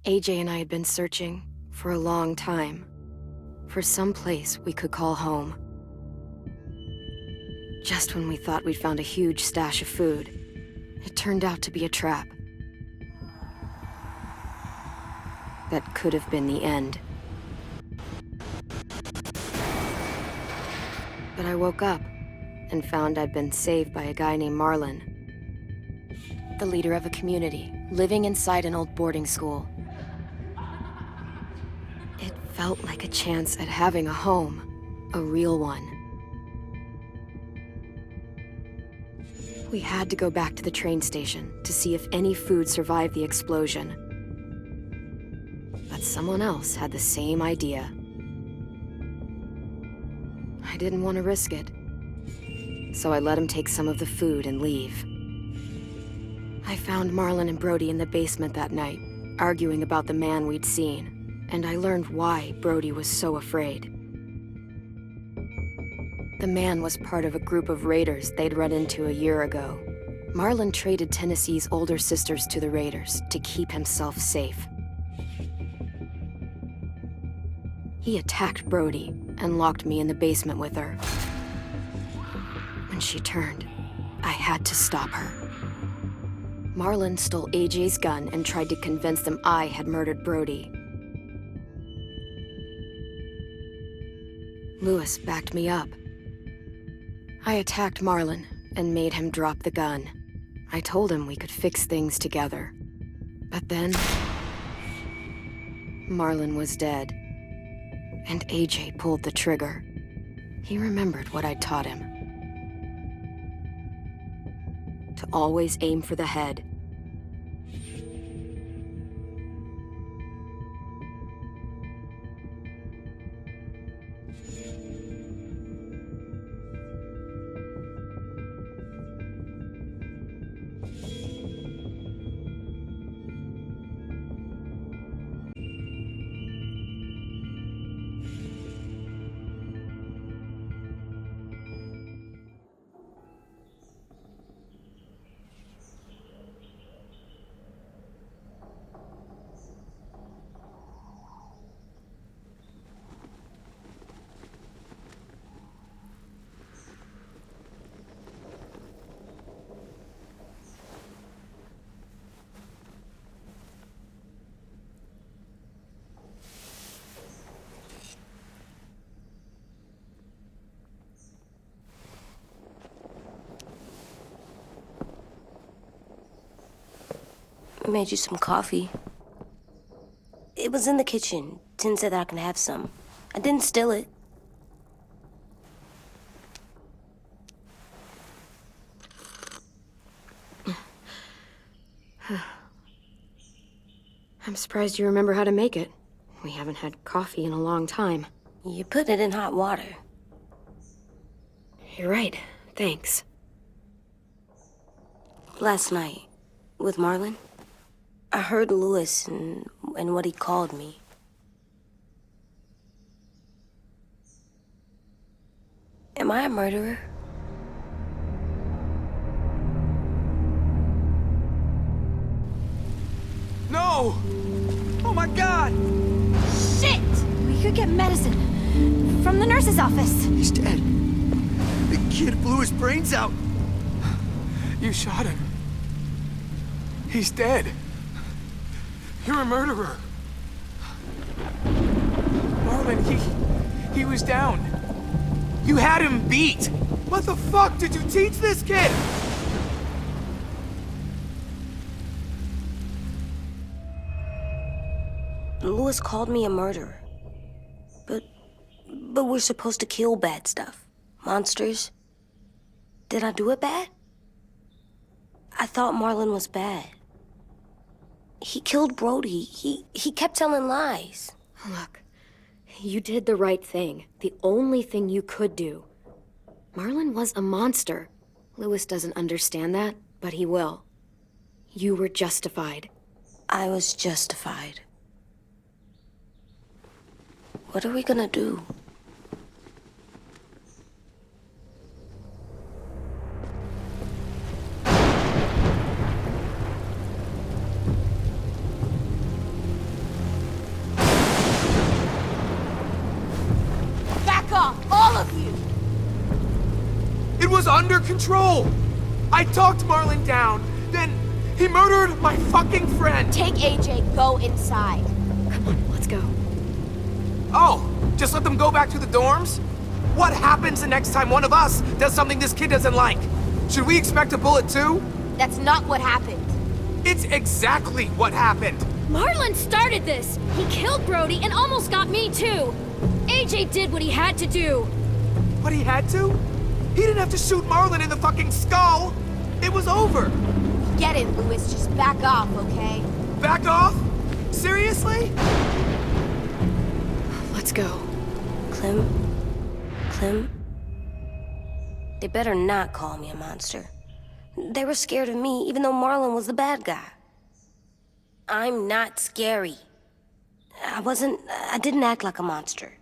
AJ and I had been searching for a long time for some place we could call home. Just when we thought we'd found a huge stash of food, it turned out to be a trap. That could have been the end. But I woke up and found I'd been saved by a guy named Marlon, the leader of a community living inside an old boarding school. It felt like a chance at having a home, a real one. We had to go back to the train station to see if any food survived the explosion. But someone else had the same idea. I didn't want to risk it, so I let him take some of the food and leave. I found Marlon and Brody in the basement that night, arguing about the man we'd seen, and I learned why Brody was so afraid. The man was part of a group of raiders they'd run into a year ago. Marlon traded Tennessee's older sisters to the raiders to keep himself safe. He attacked Brody and locked me in the basement with her. When she turned, I had to stop her. Marlon stole AJ's gun and tried to convince them I had murdered Brody. Lewis backed me up. I attacked Marlon and made him drop the gun. I told him we could fix things together. But then, Marlon was dead, and AJ pulled the trigger. He remembered what I'd taught him. To always aim for the head. I made you some coffee. It was in the kitchen. Tin said that I can have some. I didn't steal it. I'm surprised you remember how to make it. We haven't had coffee in a long time. You put it in hot water. You're right. Thanks. Last night, with Marlon, I heard Lewis and what he called me. Am I a murderer? No! Oh my God! Shit! We could get medicine from the nurse's office. He's dead. The kid blew his brains out. You shot him. He's dead. You're a murderer. Marlon, he was down. You had him beat. What the fuck did you teach this kid? Lewis called me a murderer. But we're supposed to kill bad stuff. Monsters. Did I do it bad? I thought Marlon was bad. He killed Brody. He kept telling lies. Look, you did the right thing. The only thing you could do. Marlon was a monster. Lewis doesn't understand that, but he will. You were justified. I was justified. What are we gonna do? was under control. I talked Marlon down, then he murdered my fucking friend. Take AJ, go inside. Come on, let's go. Oh, just let them go back to the dorms? What happens the next time one of us does something this kid doesn't like? Should we expect a bullet too? That's not what happened. It's exactly what happened. Marlon started this! He killed Brody and almost got me too! AJ did what he had to do! What he had to? He didn't have to shoot Marlon in the fucking skull! It was over! Get it, Louis. Just back off, okay? Back off? Seriously? Let's go. Clem? They better not call me a monster. They were scared of me, even though Marlon was the bad guy. I'm not scary. I didn't act like a monster.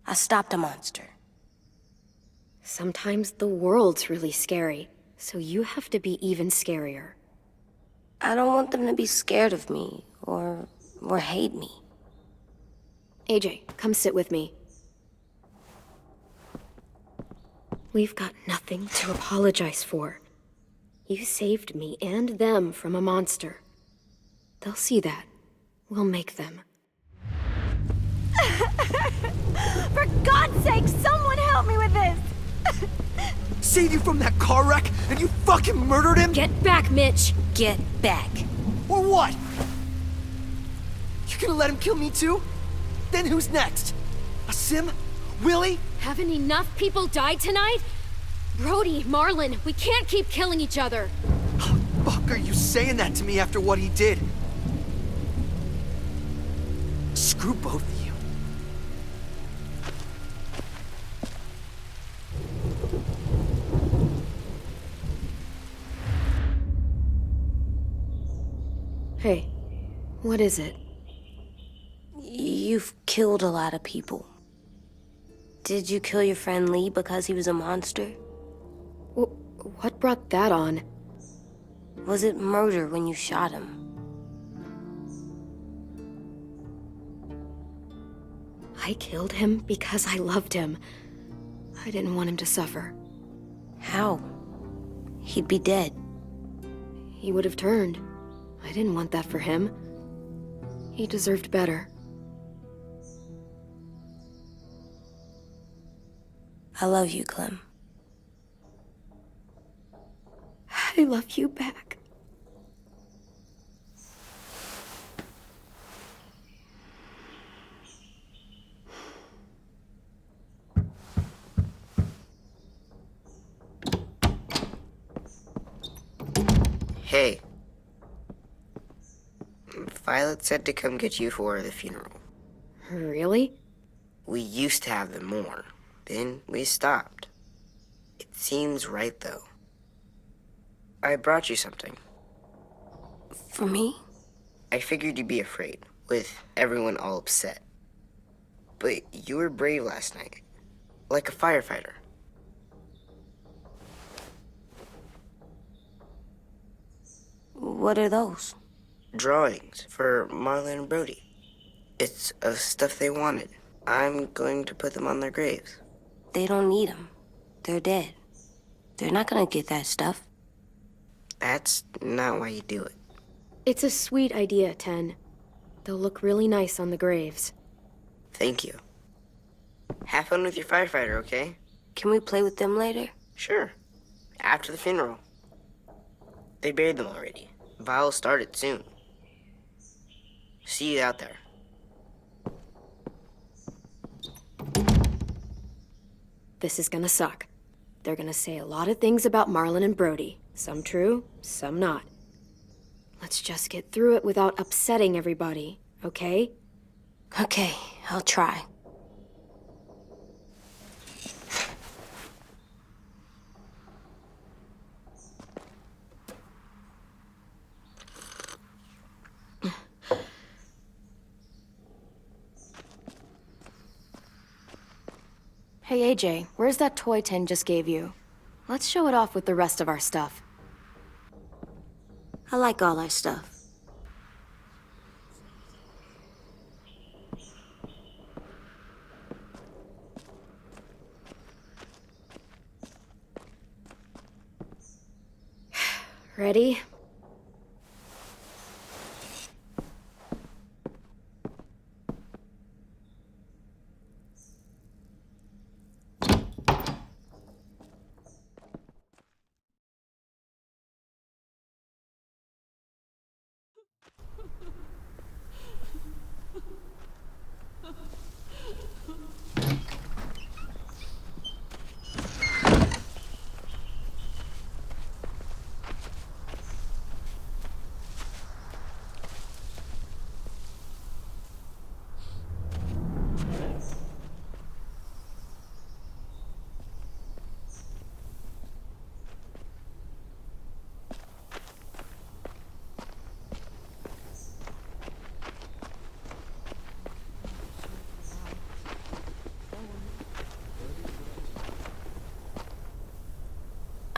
I stopped a monster. Sometimes the world's really scary, so you have to be even scarier. I don't want them to be scared of me, or hate me. AJ, come sit with me. We've got nothing to apologize for. You saved me and them from a monster. They'll see that. We'll make them. For God's sake, someone help me with this! Save you from that car wreck, and you fucking murdered him? Get back, Mitch! Get back. Or what? You gonna let him kill me too? Then who's next? A Sim? Willie? Haven't enough people died tonight? Brody, Marlon, we can't keep killing each other. Fuck are you saying that to me after what he did? Screw both of you. Hey, what is it? You've killed a lot of people. Did you kill your friend Lee because he was a monster? What brought that on? Was it murder when you shot him? I killed him because I loved him. I didn't want him to suffer. How? He'd be dead. He would have turned. I didn't want that for him. He deserved better. I love you, Clem. I love you back. Hey. Violet said to come get you for the funeral. Really? We used to have them more. Then we stopped. It seems right, though. I brought you something. For me? I figured you'd be afraid, with everyone all upset. But you were brave last night. Like a firefighter. What are those? Drawings for Marlon and Brody. It's of stuff they wanted. I'm going to put them on their graves. They don't need them. They're dead. They're not gonna get that stuff. That's not why you do it. It's a sweet idea, Ten. They'll look really nice on the graves. Thank you. Have fun with your firefighter, okay? Can we play with them later? Sure. After the funeral. They buried them already. Vile started soon. See you out there. This is gonna suck. They're gonna say a lot of things about Marlon and Brody. Some true, some not. Let's just get through it without upsetting everybody, okay? Okay, I'll try. Hey AJ, where's that toy Ten just gave you? Let's show it off with the rest of our stuff. I like all our stuff. Ready?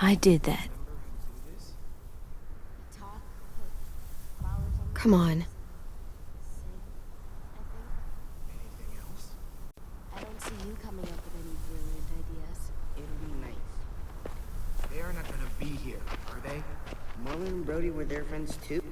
I did that. Come on. I don't see you coming up with any brilliant ideas. It'll be nice. They are not gonna be here, are they? Marlon and Brody were their friends too.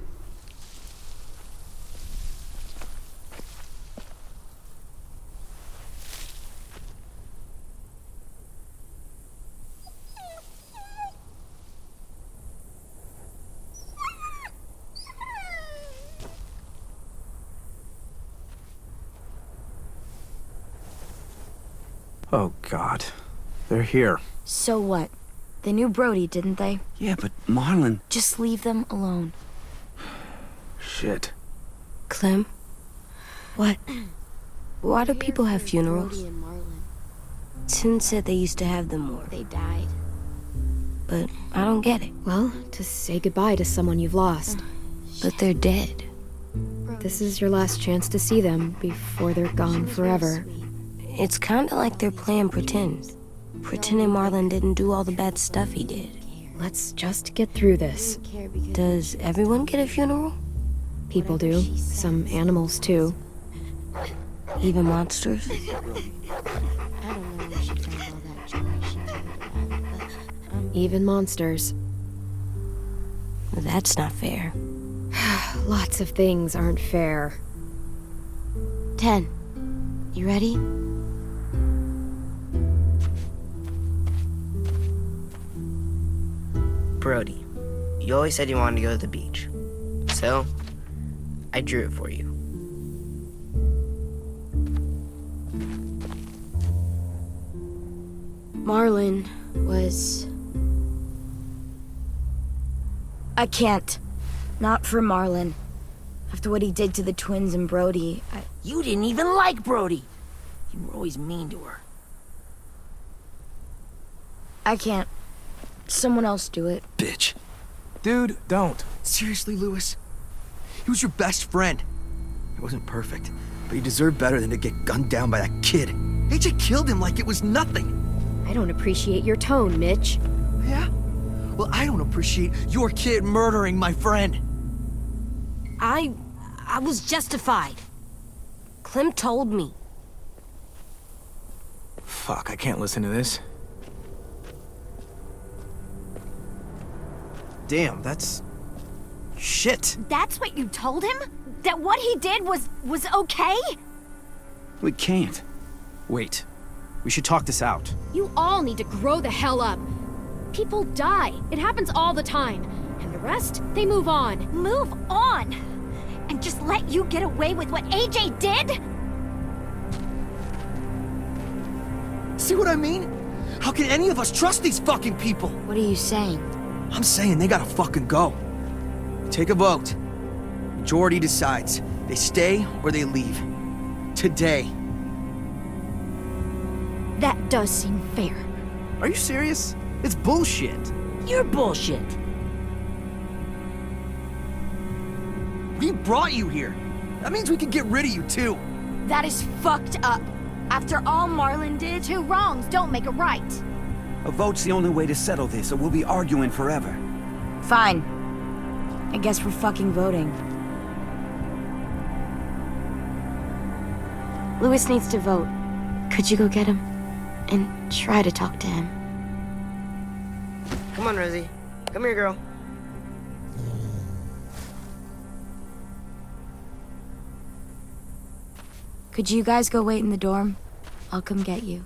Oh, God. They're here. So what? They knew Brody, didn't they? Yeah, but Marlon... Just leave them alone. Shit. Clem? What? Why do people have funerals? Brody and Marlon. Tin said they used to have them more, They died. but I don't get it. Well, to say goodbye to someone you've lost. But they're dead. This is your last chance to see them before they're gone forever. It's kinda like they're playing pretend. Pretending Marlon didn't do all the bad stuff he did. Let's just get through this. Does everyone get a funeral? People do. Some animals, too. Even monsters? Even monsters. That's not fair. Lots of things aren't fair. 10. You ready? Brody, you always said you wanted to go to the beach. So, I drew it for you. Marlon was... I can't. Not for Marlon. After what he did to the twins and Brody, You didn't even like Brody. You were always mean to her. I can't. Someone else do it. Bitch. Dude, don't. Seriously, Lewis? He was your best friend. He wasn't perfect, but he deserved better than to get gunned down by that kid. AJ killed him like it was nothing. I don't appreciate your tone, Mitch. Yeah? Well, I don't appreciate your kid murdering my friend. I was justified. Clem told me. Fuck, I can't listen to this. Damn, that's... shit. That's what you told him? That what he did was okay? We can't. Wait. We should talk this out. You all need to grow the hell up. People die. It happens all the time. And the rest, they move on. Move on! And just let you get away with what AJ did? See what I mean? How can any of us trust these fucking people? What are you saying? I'm saying they gotta fucking go. Take a vote. Majority decides. They stay or they leave. Today. That does seem fair. Are you serious? It's bullshit. You're bullshit. We brought you here. That means we can get rid of you too. That is fucked up. After all Marlon did, two wrongs don't make a right. A vote's the only way to settle this, or we'll be arguing forever. Fine. I guess we're fucking voting. Lewis needs to vote. Could you go get him? And try to talk to him. Come on, Rosie. Come here, girl. Could you guys go wait in the dorm? I'll come get you.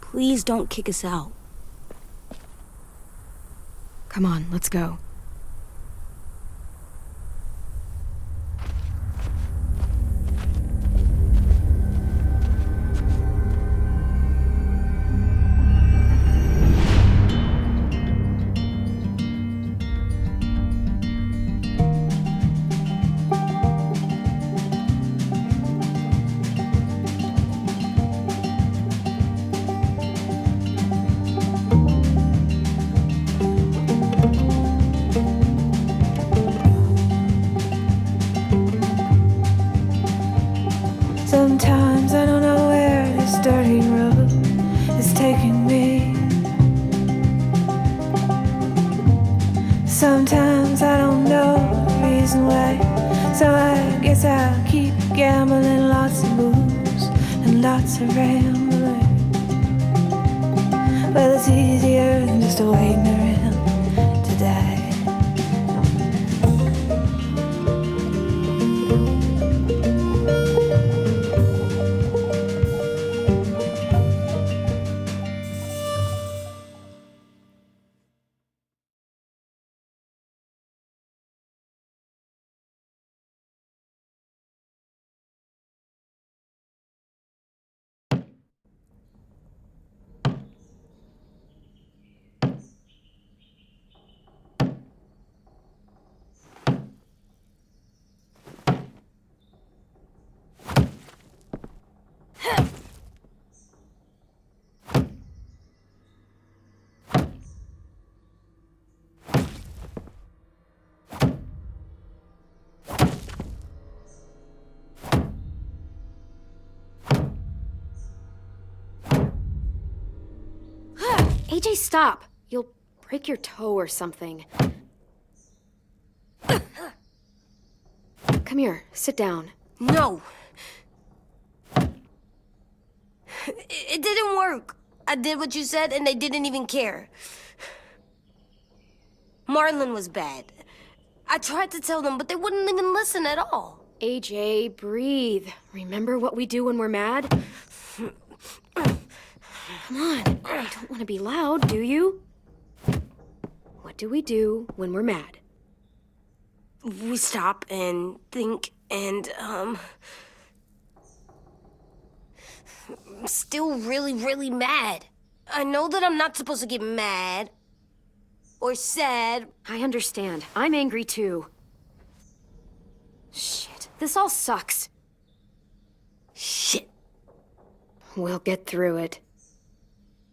Please don't kick us out. Come on, let's go. Sometimes I don't know where this dirty road is taking me. Sometimes I don't know the reason why, so I guess I'll keep gambling. Lots of moves and lots of rambling. Well, it's easier than just waiting around to die. AJ, stop! You'll break your toe or something. Come here, sit down. No. It didn't work. I did what you said and they didn't even care. Marlon was bad. I tried to tell them, but they wouldn't even listen at all. AJ, breathe. Remember what we do when we're mad? Come on, you don't want to be loud, do you? What do we do when we're mad? We stop and think and, I'm still really, really mad. I know that I'm not supposed to get mad or sad. I understand. I'm angry too. Shit, this all sucks. Shit. We'll get through it.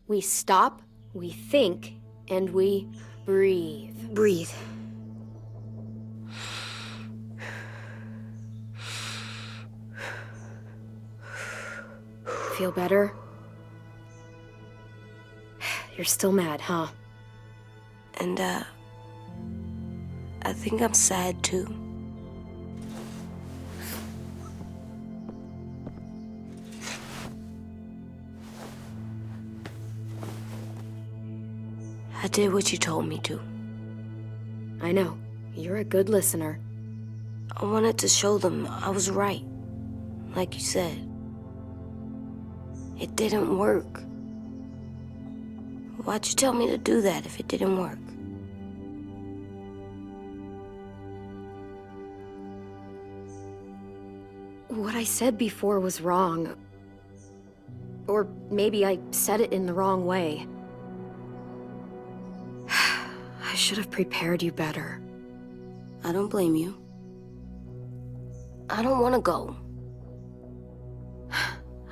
We stop, we think, and we breathe. Breathe. Feel better? You're still mad, huh? And, I think I'm sad too. I did what you told me to. I know. You're a good listener. I wanted to show them I was right. Like you said. It didn't work. Why'd you tell me to do that if it didn't work? What I said before was wrong. Or maybe I said it in the wrong way. I should have prepared you better. I don't blame you. I don't want to go.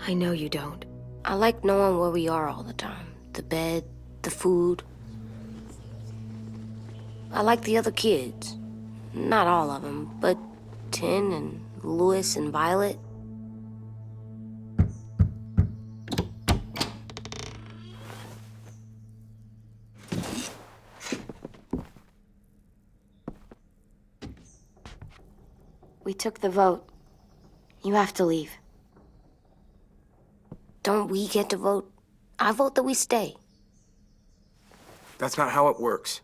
I know you don't. I like knowing where we are all the time. The bed, the food. I like the other kids. Not all of them, but Tin and Louis and Violet. We took the vote. You have to leave. Don't we get to vote? I vote that we stay. That's not how it works.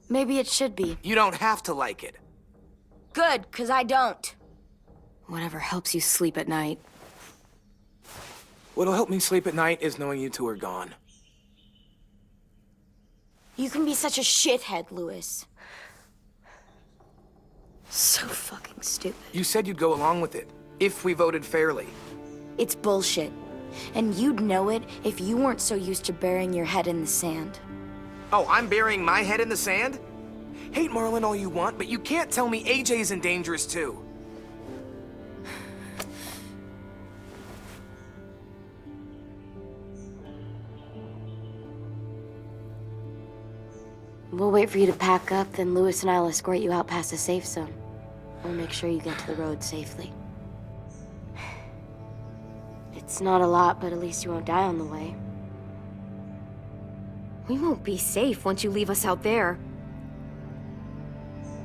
Maybe it should be. You don't have to like it. Good, 'cause I don't. Whatever helps you sleep at night. What'll help me sleep at night is knowing you two are gone. You can be such a shithead, Lewis. So fucking stupid. You said you'd go along with it, if we voted fairly. It's bullshit. And you'd know it if you weren't so used to burying your head in the sand. Oh, I'm burying my head in the sand? Hate Marlon all you want, but you can't tell me AJ's in dangerous too. We'll wait for you to pack up, then Lewis and I'll escort you out past the safe zone. We'll make sure you get to the road safely. It's not a lot, but at least you won't die on the way. We won't be safe once you leave us out there.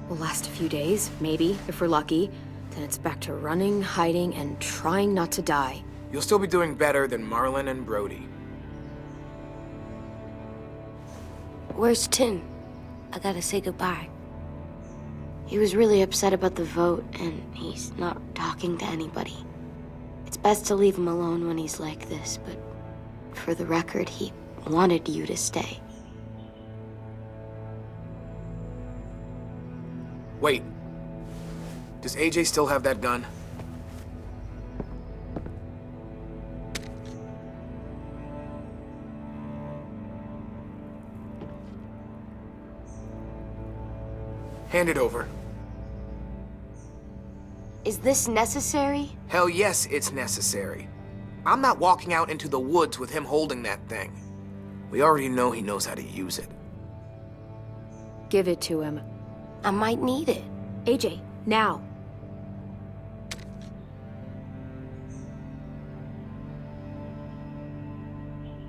We'll last a few days, maybe, if we're lucky. Then it's back to running, hiding, and trying not to die. You'll still be doing better than Marlon and Brody. Where's Tin? I gotta say goodbye. He was really upset about the vote, and he's not talking to anybody. It's best to leave him alone when he's like this, but for the record, he wanted you to stay. Wait. Does AJ still have that gun? Hand it over. Is this necessary? Hell yes, it's necessary. I'm not walking out into the woods with him holding that thing. We already know he knows how to use it. Give it to him. I might need it. AJ, now.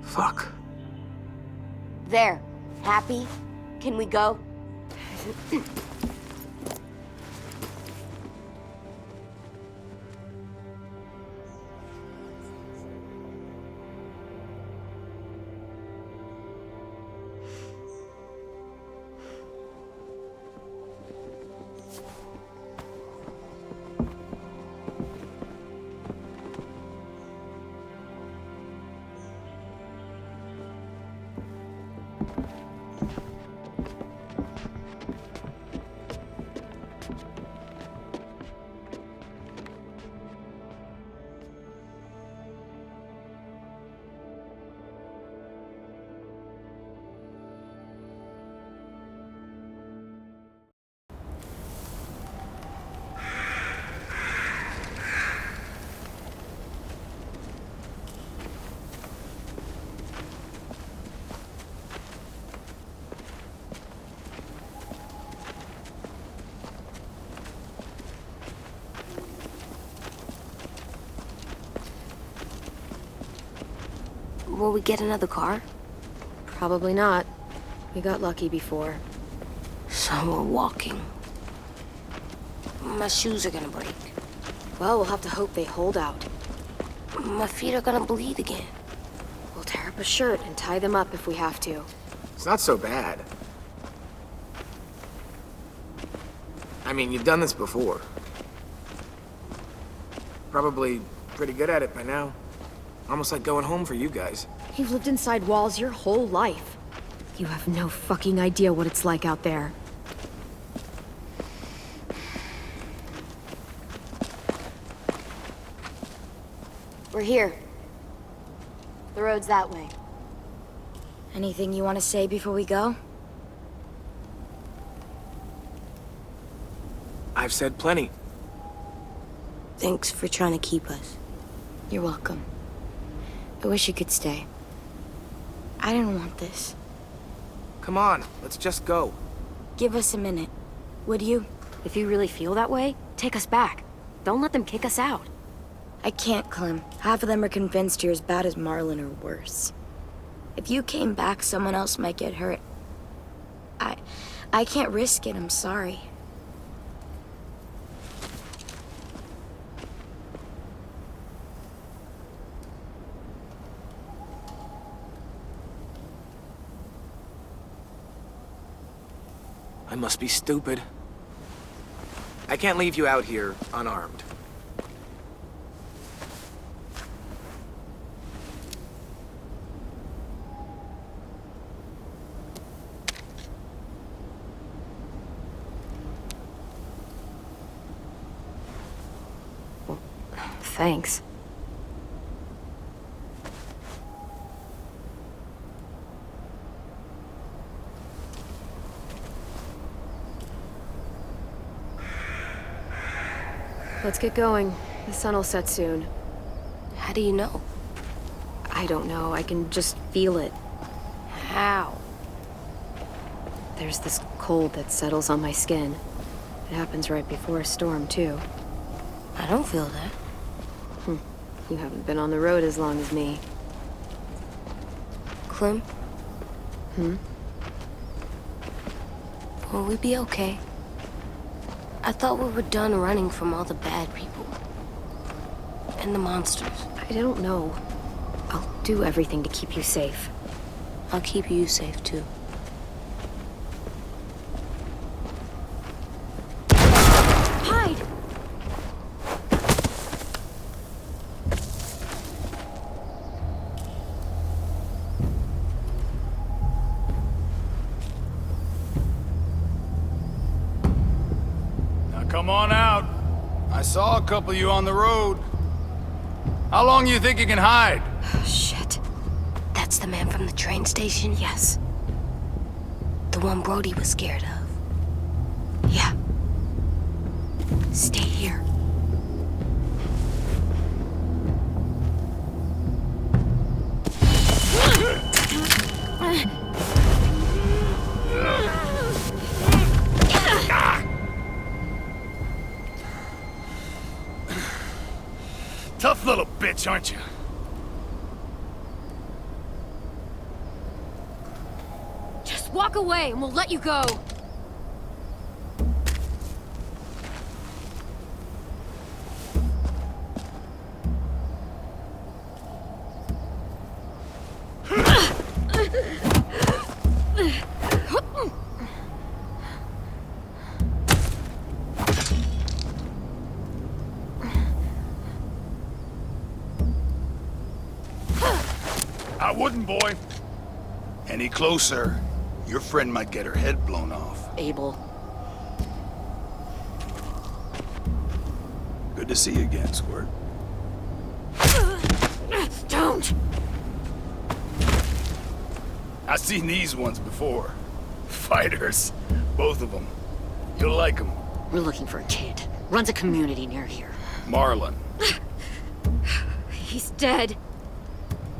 Fuck. There. Happy? Can we go? Will we get another car? Probably not. We got lucky before. So we're walking. My shoes are gonna break. Well, we'll have to hope they hold out. My feet are gonna bleed again. We'll tear up a shirt and tie them up if we have to. It's not so bad. I mean, you've done this before. Probably pretty good at it by now. Almost like going home for you guys. You've lived inside walls your whole life. You have no fucking idea what it's like out there. We're here. The road's that way. Anything you want to say before we go? I've said plenty. Thanks for trying to keep us. You're welcome. I wish you could stay. I didn't want this. Come on, let's just go. Give us a minute, would you? If you really feel that way, take us back. Don't let them kick us out. I can't, Clem. Half of them are convinced you're as bad as Marlon or worse. If you came back, someone else might get hurt. I can't risk it, I'm sorry. I must be stupid. I can't leave you out here unarmed. Thanks. Let's get going. The sun will set soon. How do you know? I don't know. I can just feel it. How? There's this cold that settles on my skin. It happens right before a storm, too. I don't feel that. You haven't been on the road as long as me. Clem? Hmm? Will we be okay? I thought we were done running from all the bad people. And the monsters. I don't know. I'll do everything to keep you safe. I'll keep you safe, too. Hide! Come on out. I saw a couple of you on the road. How long you think you can hide? Shit. That's the man from the train station? Yes. The one Brody was scared of. Yeah. Stay here. Tough little bitch, aren't you? Just walk away and we'll let you go. I wouldn't, boy. Any closer, your friend might get her head blown off. Abel. Good to see you again, Squirt. Don't! I've seen these ones before. Fighters. Both of them. You'll like them. We're looking for a kid. Runs a community near here. Marlon. He's dead.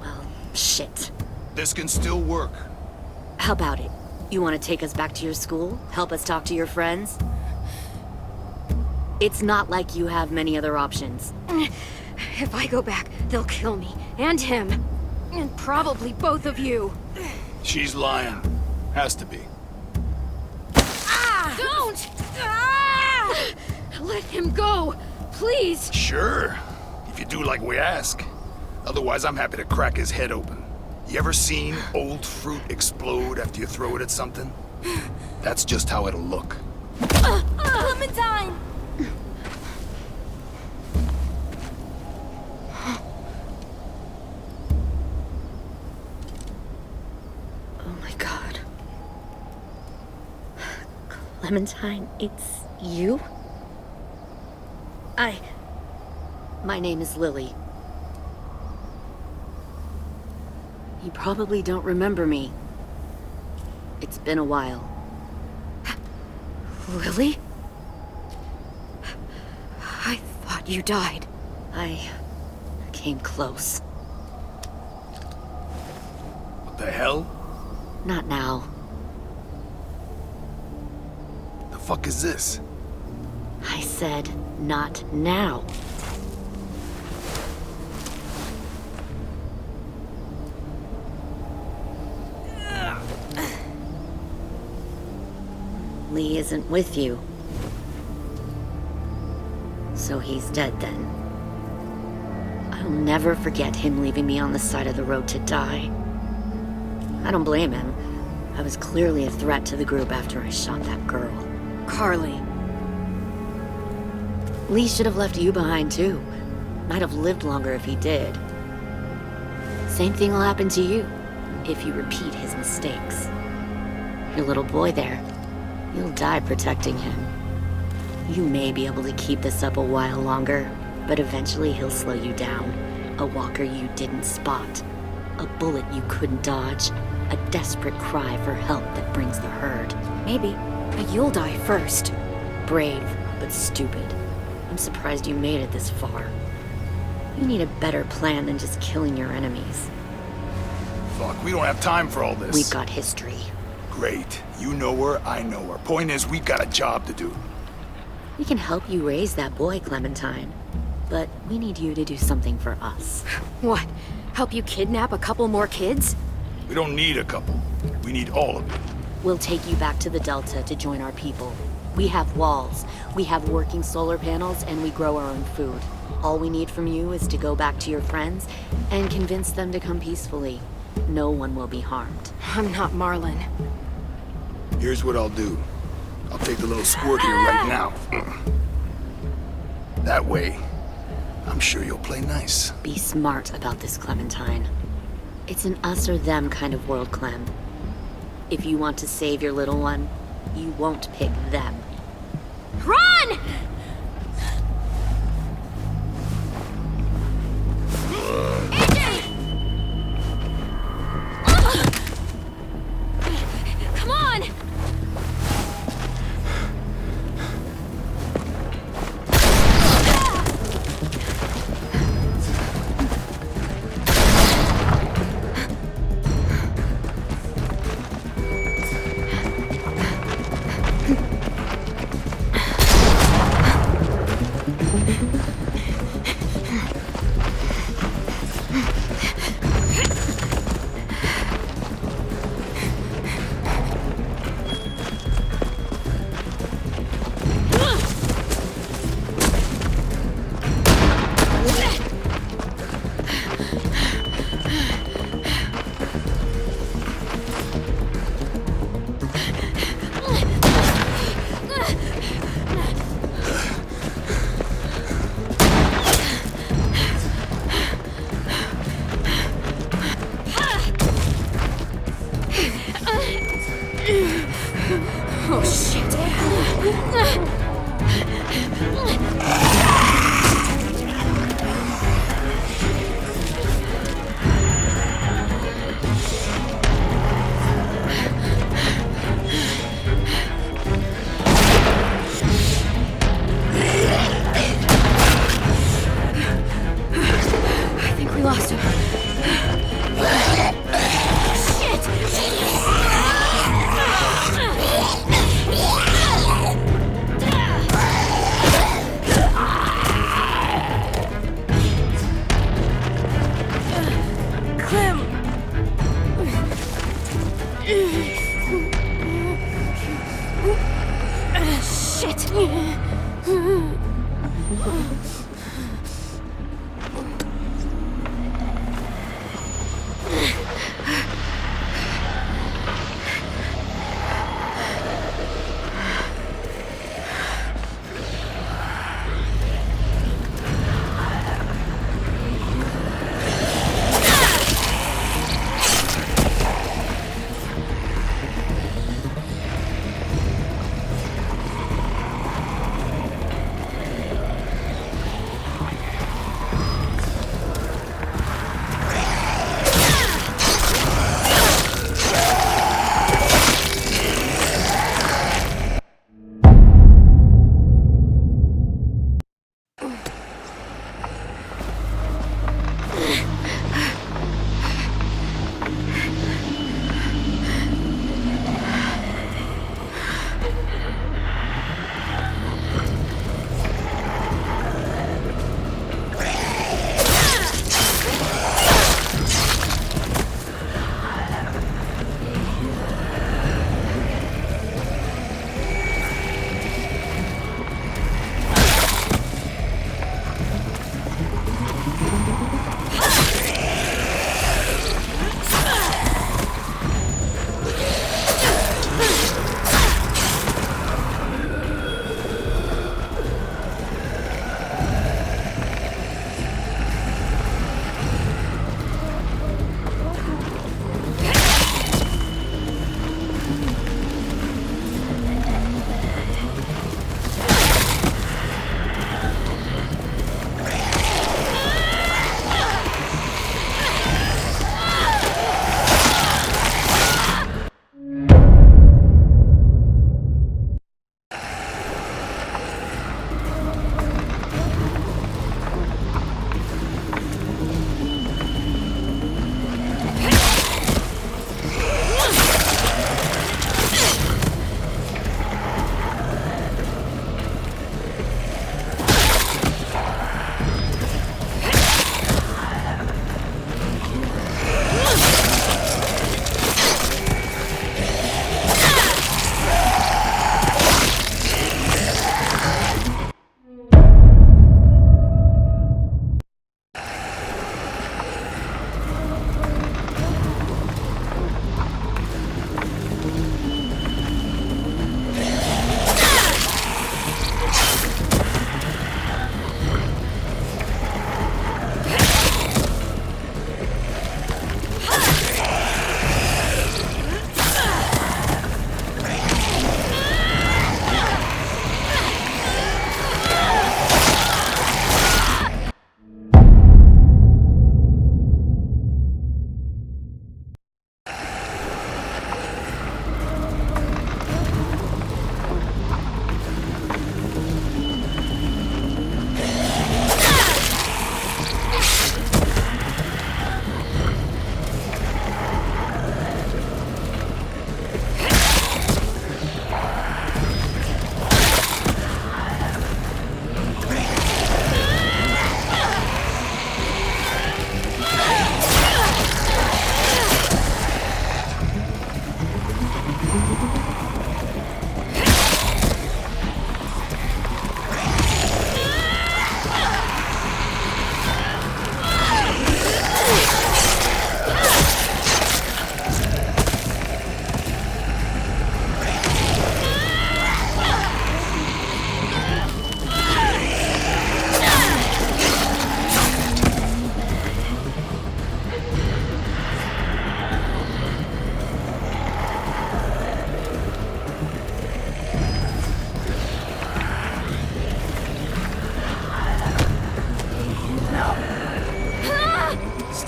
Well, shit. This can still work. How about it? You want to take us back to your school? Help us talk to your friends? It's not like you have many other options. If I go back, they'll kill me. And him. And probably both of you. She's lying. Has to be. Don't! Ah! Let him go! Please! Sure. If you do like we ask. Otherwise, I'm happy to crack his head open. You ever seen old fruit explode after you throw it at something? That's just how it'll look. Clementine! Oh my god. Clementine, it's you? My name is Lily. You probably don't remember me. It's been a while. Lily? I thought you died. I came close. What the hell? Not now. The fuck is this? I said, not now. Lee isn't with you. So he's dead then. I'll never forget him leaving me on the side of the road to die. I don't blame him. I was clearly a threat to the group after I shot that girl. Carly. Lee should have left you behind too. Might have lived longer if he did. Same thing will happen to you if you repeat his mistakes. Your little boy there, you'll die protecting him. You may be able to keep this up a while longer, but eventually he'll slow you down. A walker you didn't spot. A bullet you couldn't dodge. A desperate cry for help that brings the herd. Maybe, but you'll die first. Brave, but stupid. I'm surprised you made it this far. You need a better plan than just killing your enemies. Fuck, we don't have time for all this. We've got history. Great. You know her, I know her. Point is, we've got a job to do. We can help you raise that boy, Clementine. But we need you to do something for us. What? Help you kidnap a couple more kids? We don't need a couple. We need all of them. We'll take you back to the Delta to join our people. We have walls, we have working solar panels, and we grow our own food. All we need from you is to go back to your friends and convince them to come peacefully. No one will be harmed. I'm not Marlon. Here's what I'll do. I'll take the little squirt here right now. That way, I'm sure you'll play nice. Be smart about this, Clementine. It's an us or them kind of world, Clem. If you want to save your little one, you won't pick them. Run! AJ! Come on! Oh, shit. I think we lost him.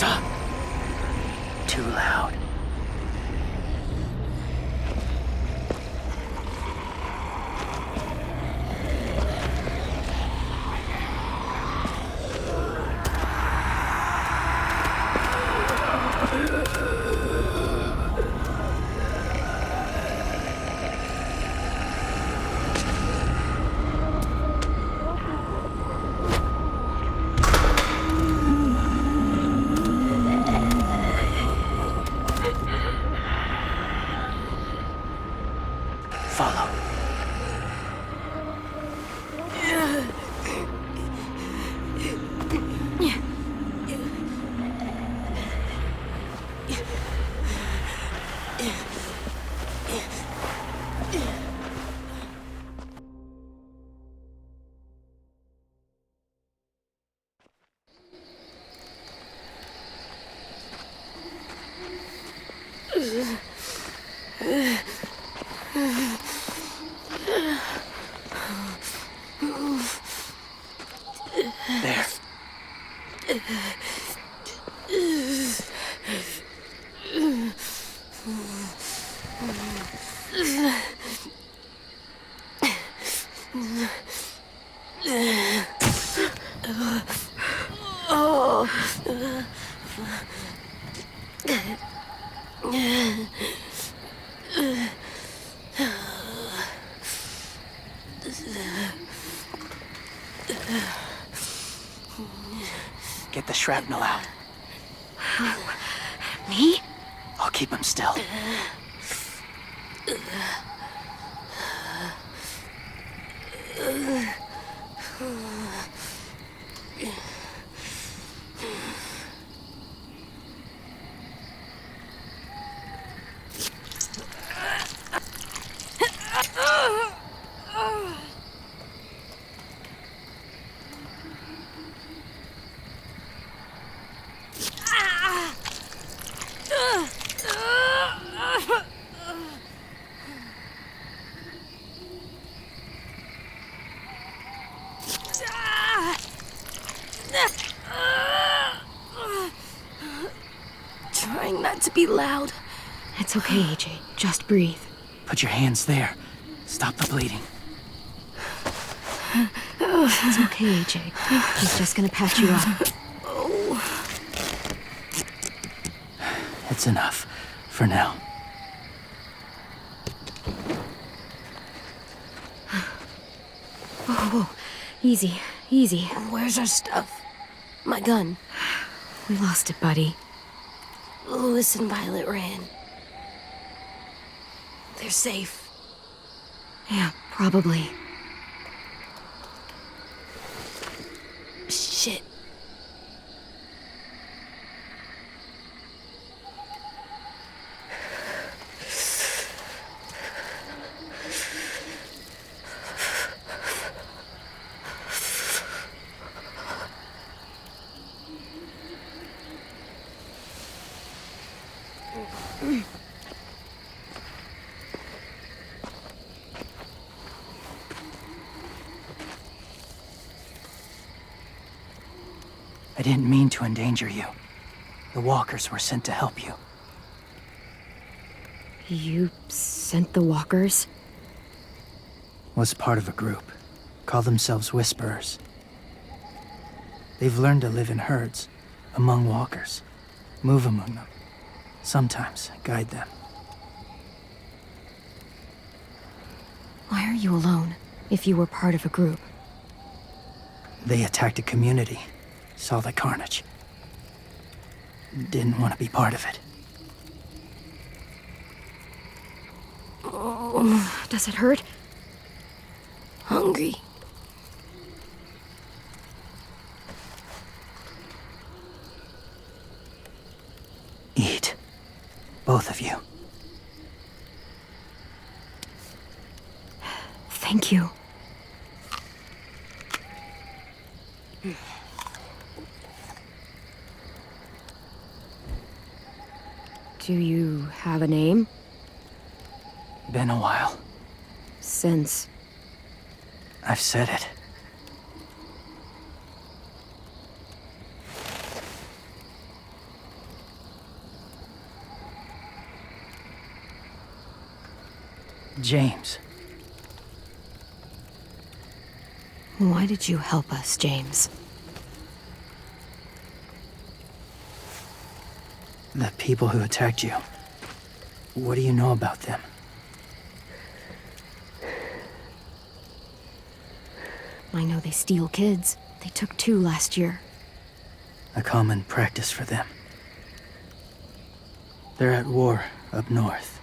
Stop. Too loud. Follow. There. Get the shrapnel out. Me? I'll keep him still. Trying not to be loud. It's okay, AJ. Just breathe. Put your hands there. Stop the bleeding. It's okay, AJ. He's just gonna patch you up. It's enough. For now. Whoa, whoa. Easy, easy. Where's our stuff? My gun. We lost it, buddy. Louis and Violet ran. They're safe. Yeah, probably. Shit. I didn't mean to endanger you. The walkers were sent to help you. You sent the walkers? Was part of a group. Call themselves Whisperers. They've learned to live in herds, among walkers. Move among them. Sometimes guide them. Why are you alone, if you were part of a group? They attacked a community. Saw the carnage. Didn't want to be part of it. Does it hurt? Hungry. Eat. Both of you. Thank you. Do you have a name? Been a while. Since... I've said it. James. Why did you help us, James? The people who attacked you. What do you know about them? I know they steal kids. They took 2 last year. A common practice for them. They're at war up north.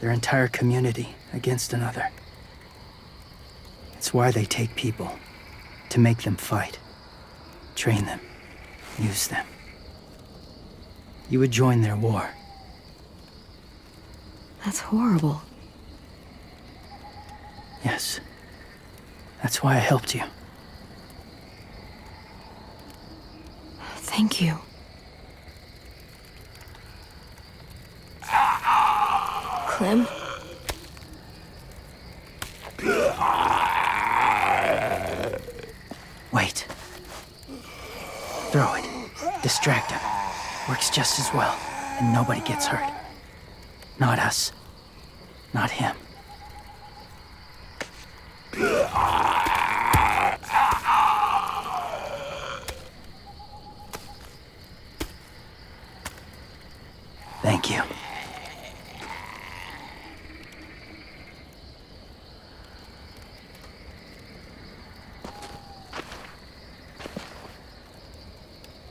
Their entire community against another. It's why they take people. To make them fight. Train them. Use them. You would join their war. That's horrible. Yes. That's why I helped you. Thank you. Clem? Wait. Throw it. Distract him. Works just as well, and nobody gets hurt. Not us. Not him. Thank you.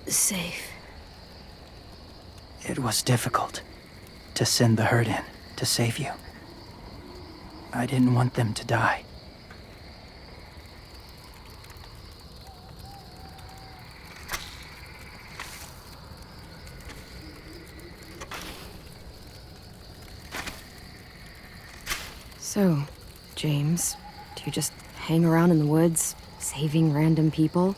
Safe. It was difficult to send the herd in to save you. I didn't want them to die. So, James, do you just hang around in the woods, saving random people?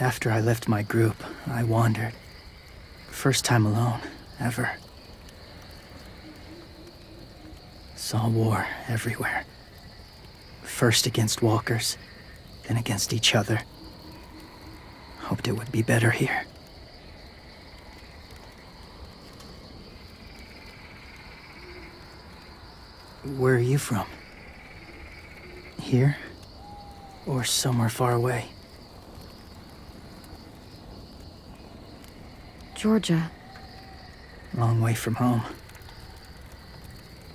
After I left my group, I wandered. First time alone, ever. Saw war everywhere. First against walkers, then against each other. Hoped it would be better here. Where are you from? Here? Or somewhere far away? Georgia. Long way from home.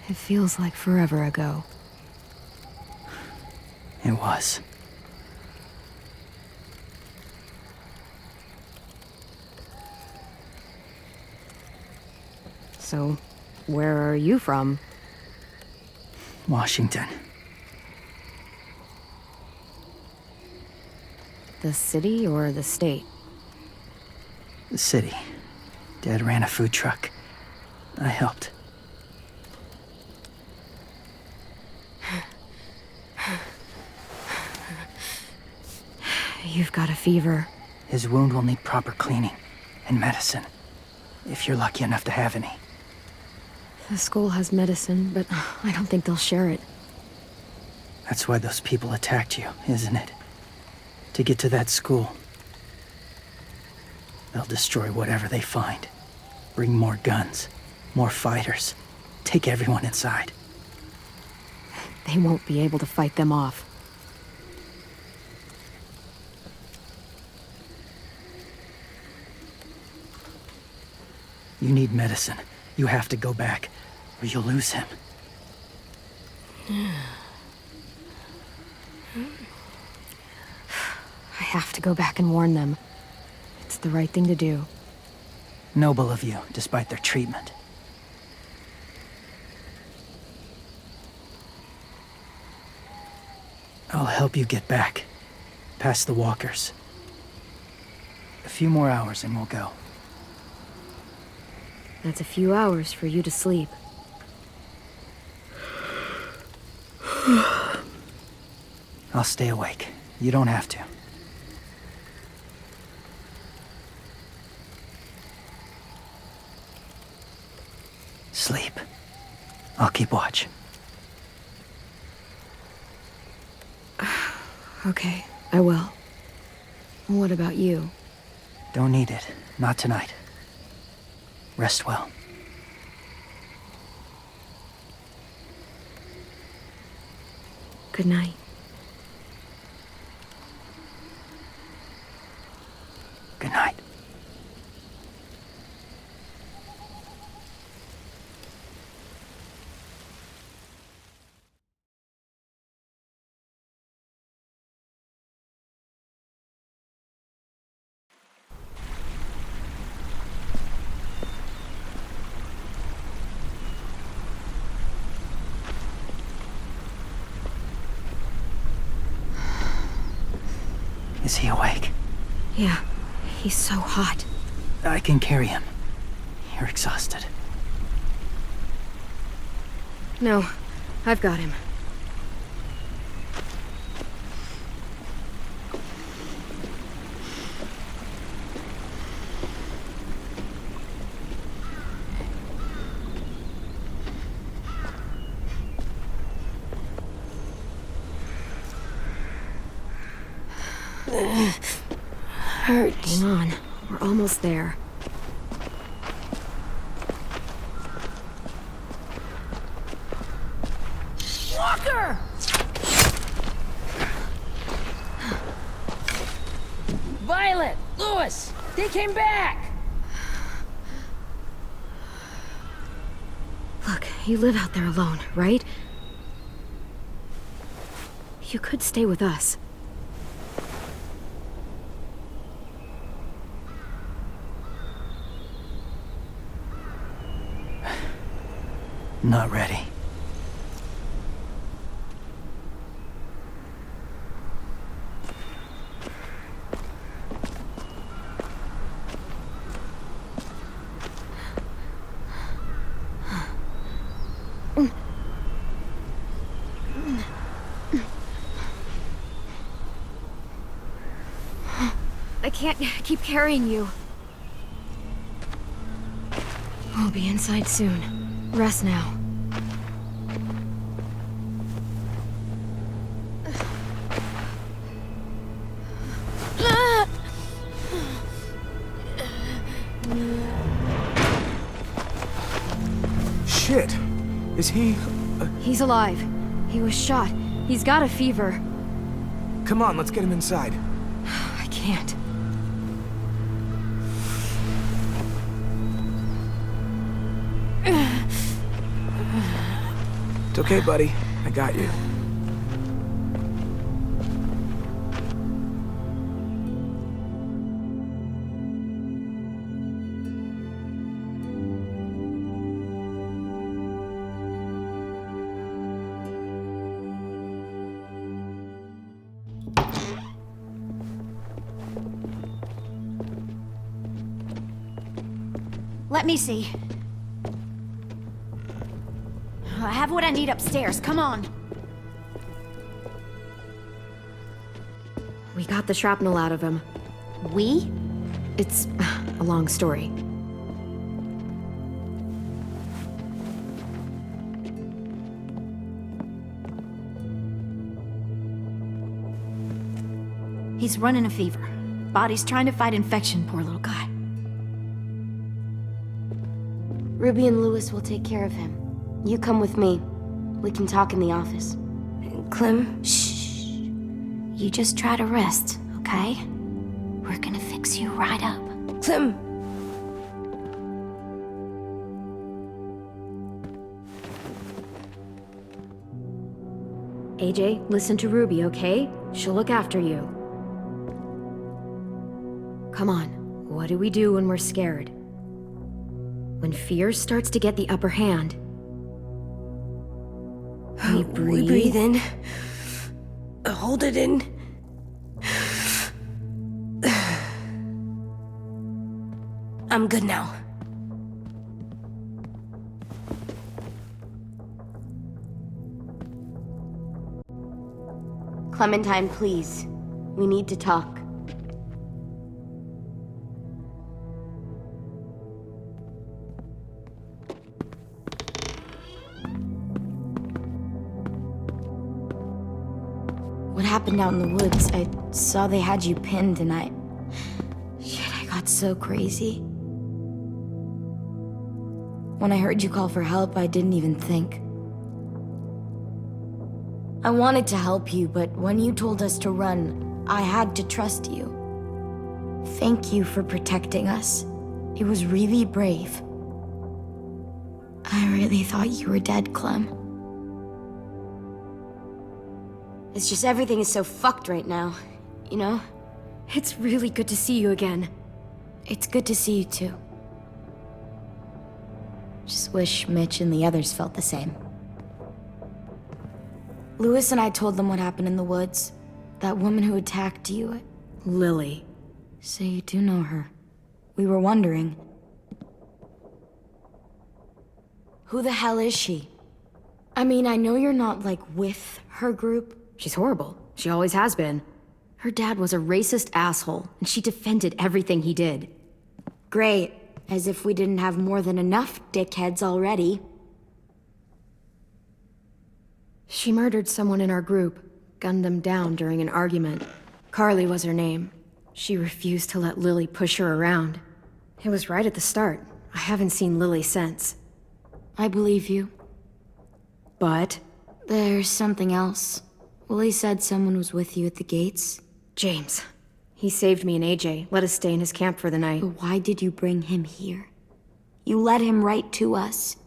It feels like forever ago. It was. So, where are you from? Washington. The city or the state? The city. Dad ran a food truck. I helped. You've got a fever. His wound will need proper cleaning and medicine. If you're lucky enough to have any. The school has medicine, but I don't think they'll share it. That's why those people attacked you, isn't it? To get to that school. They'll destroy whatever they find. Bring more guns, more fighters. Take everyone inside. They won't be able to fight them off. You need medicine. You have to go back, or you'll lose him. I have to go back and warn them. It's the right thing to do. Noble of you, despite their treatment. I'll help you get back, past the walkers. A few more hours and we'll go. That's a few hours for you to sleep. I'll stay awake. You don't have to. Sleep. I'll keep watch. Okay, I will. What about you? Don't need it. Not tonight. Rest well. Good night. Good night. Is he awake? Yeah, he's so hot. I can carry him. You're exhausted. No, I've got him. Hurts. Hang on, we're almost there. Walker! Violet! Lewis! They came back! Look, you live out there alone, right? You could stay with us. Not ready. I can't keep carrying you. We'll be inside soon. Rest now. Shit! Is he... He's alive. He was shot. He's got a fever. Come on, let's get him inside. I can't. It's okay, buddy. I got you. Let me see. I have what I need upstairs. Come on. We got the shrapnel out of him. We? It's a long story. He's running a fever. Body's trying to fight infection, poor little guy. Ruby and Lewis will take care of him. You come with me. We can talk in the office. Clem, shh. You just try to rest, okay? We're gonna fix you right up. Clem! AJ, listen to Ruby, okay? She'll look after you. Come on, what do we do when we're scared? When fear starts to get the upper hand, we breathe. We breathe in. Hold it in. I'm good now. Clementine, please. We need to talk. What happened out in the woods? I saw they had you pinned and I got so crazy. When I heard you call for help, I didn't even think. I wanted to help you, but when you told us to run, I had to trust you. Thank you for protecting us. It was really brave. I really thought you were dead, Clem. It's just everything is so fucked right now, you know? It's really good to see you again. It's good to see you too. Just wish Mitch and the others felt the same. Lewis and I told them what happened in the woods. That woman who attacked you. Lily. So you do know her. We were wondering. Who the hell is she? I mean, I know you're not, like, with her group. She's horrible. She always has been. Her dad was a racist asshole, and she defended everything he did. Great. As if we didn't have more than enough dickheads already. She murdered someone in our group, gunned them down during an argument. Carly was her name. She refused to let Lily push her around. It was right at the start. I haven't seen Lily since. I believe you. But? There's something else. Willie said someone was with you at the gates. James. He saved me and AJ, let us stay in his camp for the night. But why did you bring him here? You led him right to us.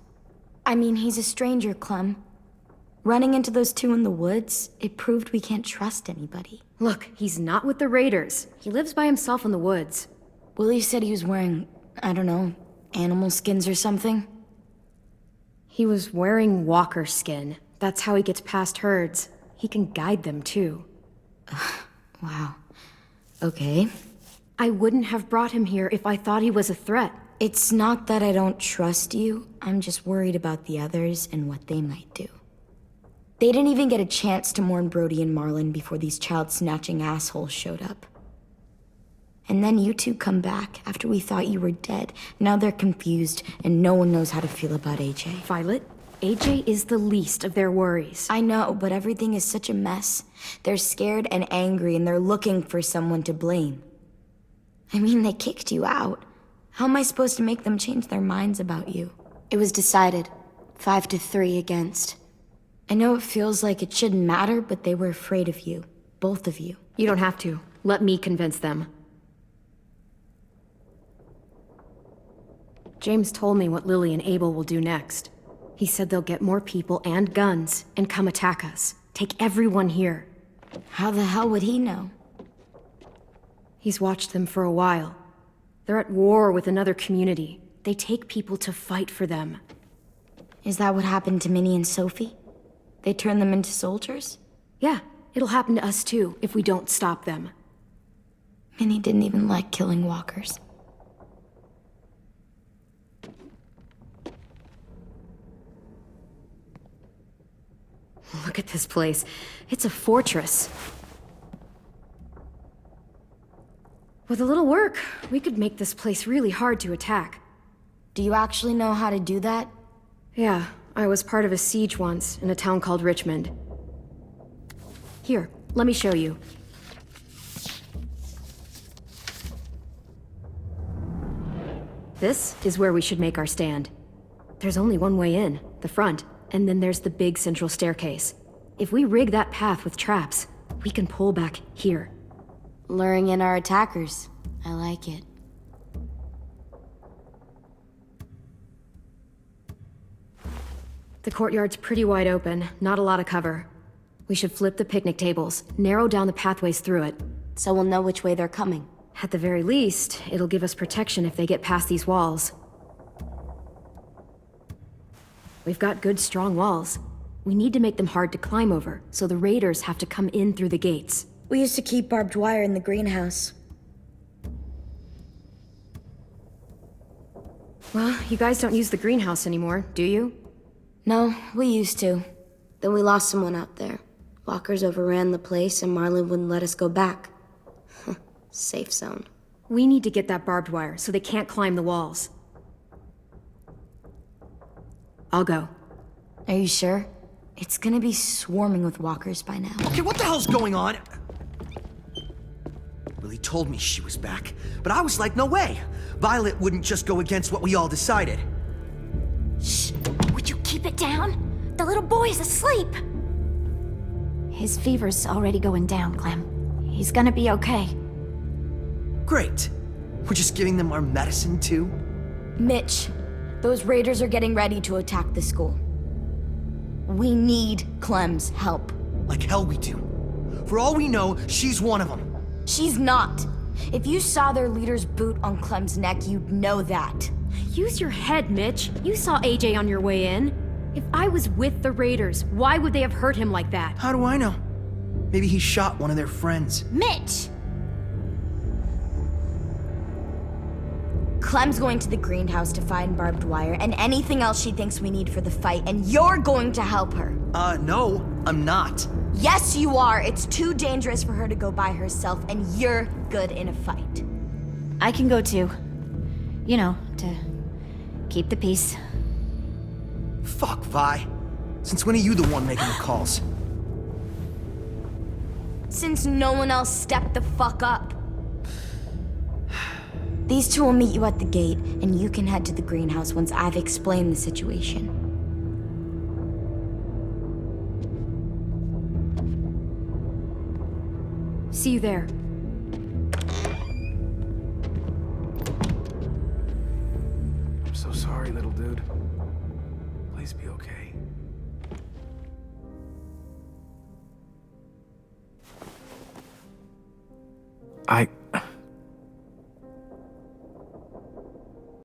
I mean, he's a stranger, Clem. Running into those two in the woods, it proved we can't trust anybody. Look, he's not with the Raiders. He lives by himself in the woods. Willie said he was wearing, I don't know, animal skins or something? He was wearing walker skin. That's how he gets past herds. He can guide them, too. Wow. Okay. I wouldn't have brought him here if I thought he was a threat. It's not that I don't trust you. I'm just worried about the others and what they might do. They didn't even get a chance to mourn Brody and Marlon before these child-snatching assholes showed up. And then you two come back after we thought you were dead. Now they're confused, and no one knows how to feel about AJ. Violet, AJ is the least of their worries. I know, but everything is such a mess. They're scared and angry, and they're looking for someone to blame. I mean, they kicked you out. How am I supposed to make them change their minds about you? It was decided. 5-3 against. I know it feels like it shouldn't matter, but they were afraid of you. Both of you. You don't have to. Let me convince them. James told me what Lily and Abel will do next. He said they'll get more people and guns and come attack us. Take everyone here. How the hell would he know? He's watched them for a while. They're at war with another community. They take people to fight for them. Is that what happened to Minnie and Sophie? They turn them into soldiers? Yeah, it'll happen to us too, if we don't stop them. Minnie didn't even like killing walkers. Look at this place. It's a fortress. With a little work, we could make this place really hard to attack. Do you actually know how to do that? Yeah, I was part of a siege once in a town called Richmond. Here, let me show you. This is where we should make our stand. There's only one way in, the front, and then there's the big central staircase. If we rig that path with traps, we can pull back here. Luring in our attackers. I like it. The courtyard's pretty wide open, not a lot of cover. We should flip the picnic tables, narrow down the pathways through it. So we'll know which way they're coming. At the very least, it'll give us protection if they get past these walls. We've got good, strong walls. We need to make them hard to climb over, so the raiders have to come in through the gates. We used to keep barbed wire in the greenhouse. Well, you guys don't use the greenhouse anymore, do you? No, we used to. Then we lost someone out there. Walkers overran the place and Marlon wouldn't let us go back. Safe zone. We need to get that barbed wire so they can't climb the walls. I'll go. Are you sure? It's gonna be swarming with walkers by now. Okay, what the hell's going on? Lily told me she was back, but I was like, no way. Violet wouldn't just go against what we all decided. Shh! Would you keep it down? The little boy's asleep! His fever's already going down, Clem. He's gonna be okay. Great. We're just giving them our medicine, too? Mitch, those raiders are getting ready to attack the school. We need Clem's help. Like hell we do. For all we know, she's one of them. She's not. If you saw their leader's boot on Clem's neck, you'd know that. Use your head, Mitch. You saw AJ on your way in. If I was with the raiders, why would they have hurt him like that? How do I know? Maybe he shot one of their friends. Mitch! Clem's going to the greenhouse to find barbed wire and anything else she thinks we need for the fight, and you're going to help her. No, I'm not. Yes, you are. It's too dangerous for her to go by herself, and you're good in a fight. I can go too. You know, to keep the peace. Fuck, Vi. Since when are you the one making the calls? Since no one else stepped the fuck up. These two will meet you at the gate, and you can head to the greenhouse once I've explained the situation. See you there. I'm so sorry, little dude. Please be okay. I